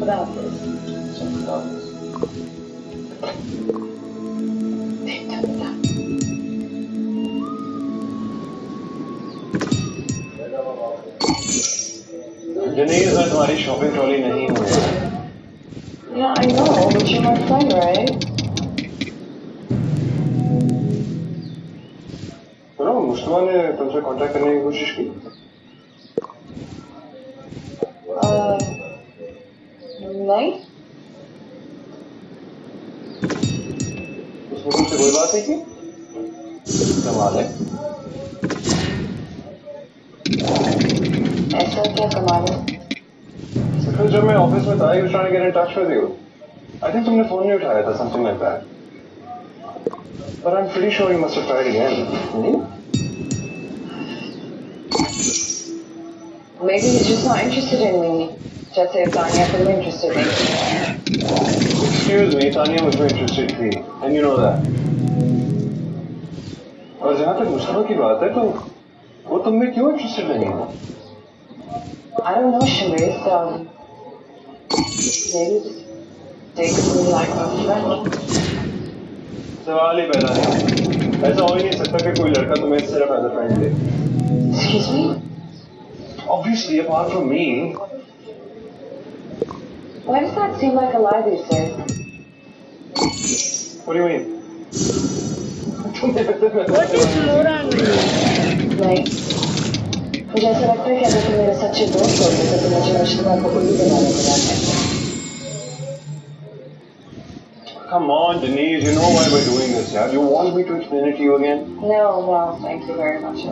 खुदा हाफिज़। बेटा बेटा। जनीज मैं तुम्हारी शॉपिंग ट्रॉली नहीं हूँ यार। Yeah, I know, but you're my friend, right? सुनो, मुस्तफा ने तुमसे कांटेक्ट करने की कोशिश की? नहीं। उसने तुमसे कोई बात नहीं की? कमाल है। ऐसा क्या कमाल है? कल जब मैं ऑफिस में था, he was trying to get in touch with you. I think तुमने फोन नहीं उठाया था, something like that. But I'm pretty sure you must have tried again. Maybe he's just not interested in me. जैसे तानिया फिर में interested नहीं। Excuse me, Tania मुझमें interested थी, and you know that. और जहाँ तक मुस्तफा की बात है, तो वो तुम में क्यों interested नहीं है? I don't know, Shamiz. Maybe just takes me like a friend. सवाल ही पैदा नहीं। ऐसा हो ही नहीं सकता कि कोई लड़का तुम्हें सिर्फ एज अ फ्रेंड दे। Excuse me? Obviously, apart from me. Why does that seem like a lie these days? What do you mean? What is Laura doing? नहीं। मुझे ऐसा लगता है कि अगर तुम मेरे सच्चे दोस्त होते तो मुझे मुश्किल को उल्लू बनाने को जाते। Come on, Denise, you know why we're doing this, yeah? You want me to explain it to you again? No, thank you very much.